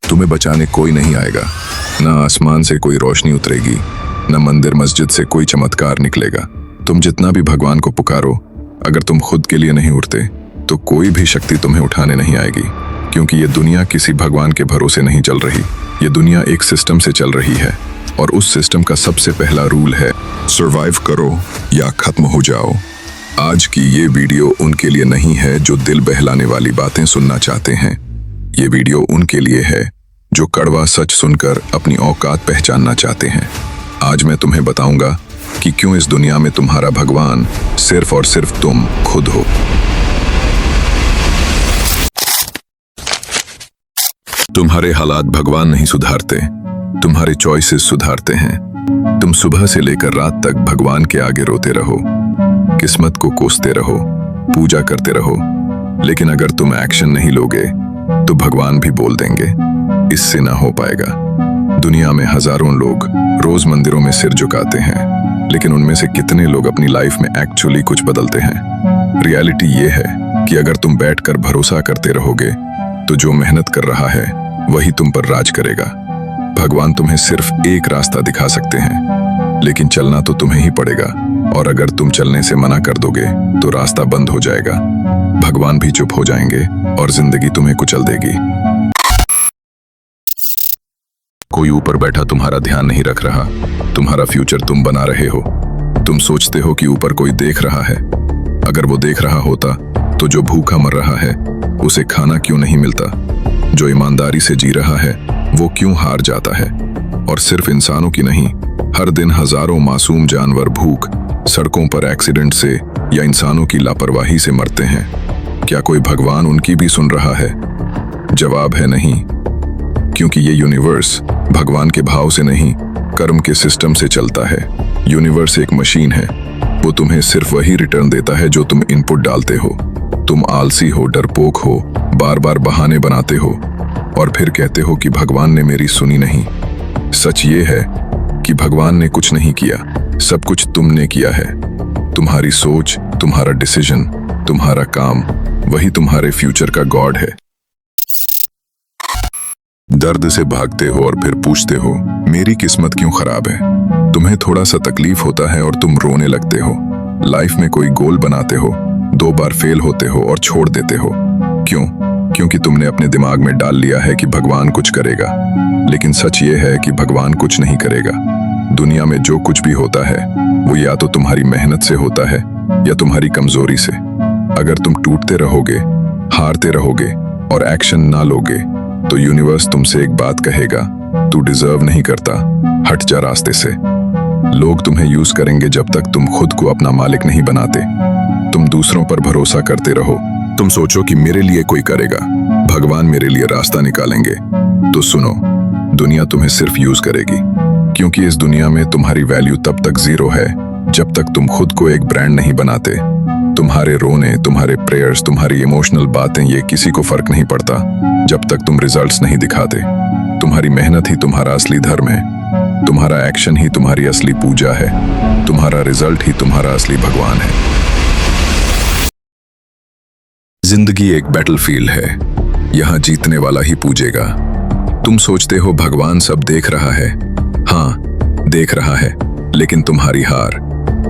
तुम्हें बचाने कोई नहीं आएगा। ना आसमान से कोई रोशनी उतरेगी, न मंदिर मस्जिद से कोई चमत्कार निकलेगा। तुम जितना भी भगवान को पुकारो, अगर तुम खुद के लिए नहीं उठते तो कोई भी शक्ति तुम्हें उठाने नहीं आएगी। क्योंकि ये दुनिया किसी भगवान के भरोसे नहीं चल रही। ये दुनिया एक सिस्टम से चल रही है और उस सिस्टम का सबसे पहला रूल है सर्वाइव करो या खत्म हो जाओ। आज की ये वीडियो उनके लिए नहीं है जो दिल बहलाने वाली बातें सुनना चाहते हैं। ये वीडियो उनके लिए है जो कड़वा सच सुनकर अपनी औकात पहचानना चाहते हैं। आज मैं तुम्हें बताऊंगा कि क्यों इस दुनिया में तुम्हारा भगवान सिर्फ और सिर्फ तुम खुद हो। तुम्हारे हालात भगवान नहीं सुधारते, तुम्हारे चॉइसेस सुधारते हैं। तुम सुबह से लेकर रात तक भगवान के आगे रोते रहो, किस्मत को कोसते रहो, पूजा करते रहो, लेकिन अगर तुम एक्शन नहीं लोगे तो भगवान भी बोल देंगे इससे ना हो पाएगा। दुनिया में हजारों लोग रोज मंदिरों में सिर झुकाते हैं, लेकिन उनमें से कितने लोग अपनी लाइफ में एक्चुअली कुछ बदलते हैं? रियलिटी ये है कि अगर तुम बैठकर भरोसा करते रहोगे तो जो मेहनत कर रहा है वही तुम पर राज करेगा। भगवान तुम्हें सिर्फ एक रास्ता दिखा सकते हैं, लेकिन चलना तो तुम्हें ही पड़ेगा, और अगर तुम चलने से मना कर दोगे तो रास्ता बंद हो जाएगा। भगवान भी चुप हो जाएंगे और जिंदगी तुम्हें कुचल देगी। कोई ऊपर बैठा तुम्हारा ध्यान नहीं रख रहा, तुम्हारा फ्यूचर तुम बना रहे हो। तुम सोचते हो कि ऊपर कोई देख रहा है। अगर वो देख रहा होता तो जो भूखा मर रहा है उसे खाना क्यों नहीं मिलता? जो ईमानदारी से जी रहा है वो क्यों हार जाता है? और सिर्फ इंसानों की नहीं, हर दिन हजारों मासूम जानवर भूख, सड़कों पर एक्सीडेंट से या इंसानों की लापरवाही से मरते हैं। क्या कोई भगवान उनकी भी सुन रहा है? जवाब है नहीं, क्योंकि ये यूनिवर्स भगवान के भाव से नहीं, कर्म के सिस्टम से चलता है। यूनिवर्स एक मशीन है, वो तुम्हें सिर्फ वही रिटर्न देता है जो तुम इनपुट डालते हो। तुम आलसी हो, डरपोक हो, बार बार बहाने बनाते हो और फिर कहते हो कि भगवान ने मेरी सुनी नहीं। सच ये है कि भगवान ने कुछ नहीं किया, सब कुछ तुमने किया है। तुम्हारी सोच, तुम्हारा डिसीजन, तुम्हारा काम, वही तुम्हारे फ्यूचर का गॉड है। दर्द से भागते हो और फिर पूछते हो मेरी किस्मत क्यों खराब है? तुम्हें थोड़ा सा तकलीफ होता है और तुम रोने लगते हो। लाइफ में कोई गोल बनाते हो, 2 बार फेल होते हो और छोड़ देते हो। क्यों? क्योंकि तुमने अपने दिमाग में डाल लिया है कि भगवान कुछ करेगा। लेकिन सच ये है कि भगवान कुछ नहीं करेगा। दुनिया में जो कुछ भी होता है वो या तो तुम्हारी मेहनत से होता है या तुम्हारी कमजोरी से। अगर तुम टूटते रहोगे, हारते रहोगे और एक्शन ना लोगे तो यूनिवर्स तुमसे एक बात कहेगा, तू डिजर्व नहीं करता, हट जा रास्ते से। लोग तुम्हें यूज करेंगे जब तक तुम खुद को अपना मालिक नहीं बनाते। तुम दूसरों पर भरोसा करते रहो। तुम सोचो कि मेरे लिए कोई करेगा, भगवान मेरे लिए रास्ता निकालेंगे। तो सुनो, दुनिया तुम्हें सिर्फ यूज करेगी, क्योंकि इस दुनिया में तुम्हारी वैल्यू तब तक 0 है जब तक तुम खुद को एक ब्रांड नहीं बनाते। तुम्हारे रोने, तुम्हारे प्रेयर्स, तुम्हारी इमोशनल बातें, ये किसी को फर्क नहीं पड़ता जब तक तुम रिजल्ट्स नहीं दिखाते। तुम्हारी मेहनत ही तुम्हारा असली धर्म है, तुम्हारा एक्शन ही तुम्हारी असली पूजा है, तुम्हारा रिजल्ट ही तुम्हारा असली भगवान है। जिंदगी एक बैटलफील्ड है, यहाँ जीतने वाला ही पूजेगा। तुम सोचते हो भगवान सब देख रहा है। हाँ, देख रहा है, लेकिन तुम्हारी हार,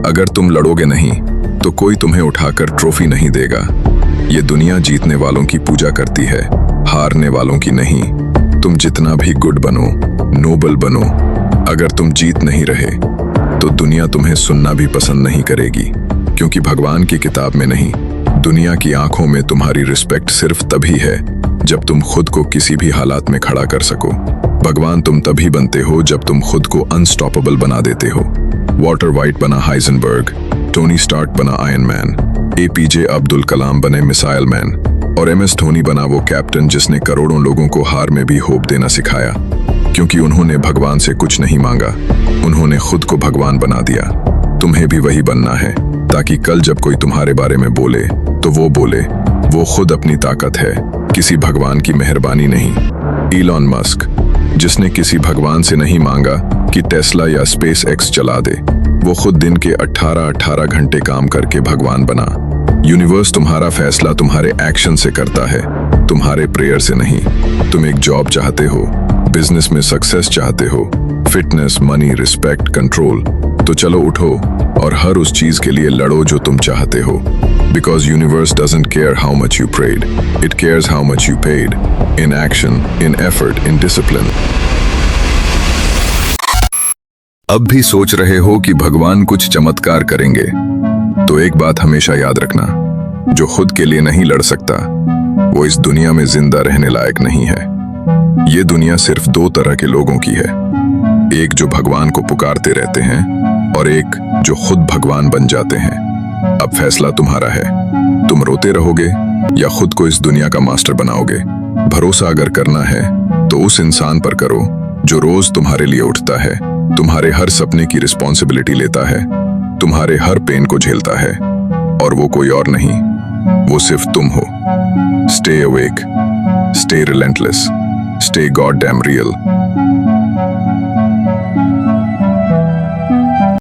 अगर तुम लड़ोगे नहीं तो कोई तुम्हें उठाकर ट्रॉफी नहीं देगा। ये दुनिया जीतने वालों की पूजा करती है, हारने वालों की नहीं। तुम जितना भी गुड बनो, नोबल बनो, अगर तुम जीत नहीं रहे तो दुनिया तुम्हें सुनना भी पसंद नहीं करेगी। क्योंकि भगवान की किताब में नहीं, दुनिया की आंखों में तुम्हारी रिस्पेक्ट सिर्फ तभी है जब तुम खुद को किसी भी हालात में खड़ा कर सको। भगवान तुम तभी बनते हो जब तुम खुद को अनस्टॉपेबल बना देते हो। वॉल्टर वाइट बना हाइजेनबर्ग, टोनी स्टार्क बना iron man, APJ Abdul Kalam बने मिसाइल मैन, और MS धोनी बना वो कैप्टन जिसने करोड़ों लोगों को हार में भी होप देना सिखाया। क्योंकि उन्होंने भगवान से कुछ नहीं मांगा, उन्होंने खुद को भगवान बना दिया। तुम्हें भी वही बनना है, ताकि कल जब कोई तुम्हारे बारे में बोले तो वो बोले वो खुद अपनी ताकत है, किसी भगवान की मेहरबानी नहीं। इलॉन मस्क, जिसने किसी भगवान से नहीं मांगा कि टेस्ला या SpaceX चला दे, वो खुद दिन के 18 घंटे काम करके भगवान बना। यूनिवर्स तुम्हारा फैसला तुम्हारे एक्शन से करता है। तुम्हारे प्रेयर से नहीं। तुम एक जॉब चाहते हो, बिजनेस में सक्सेस चाहते हो, फिटनेस, मनी, रिस्पेक्ट, कंट्रोल। तो चलो उठो और हर उस चीज के लिए लड़ो जो तुम चाहते हो। Because universe doesn't care how much you prayed, it cares how much you paid, in action, in effort, in discipline. अब भी सोच रहे हो कि भगवान कुछ चमत्कार करेंगे? तो एक बात हमेशा याद रखना, जो खुद के लिए नहीं लड़ सकता वो इस दुनिया में जिंदा रहने लायक नहीं है। ये दुनिया सिर्फ दो तरह के लोगों की है, एक जो भगवान को पुकारते रहते हैं और एक जो खुद भगवान बन जाते हैं। अब फैसला तुम्हारा है, तुम रोते रहोगे या खुद को इस दुनिया का मास्टर बनाओगे। भरोसा अगर करना है तो उस इंसान पर करो जो रोज तुम्हारे लिए उठता है, तुम्हारे हर सपने की रिस्पॉन्सिबिलिटी लेता है, तुम्हारे हर पेन को झेलता है, और वो कोई और नहीं, वो सिर्फ तुम हो। Stay awake, stay relentless, stay god damn real.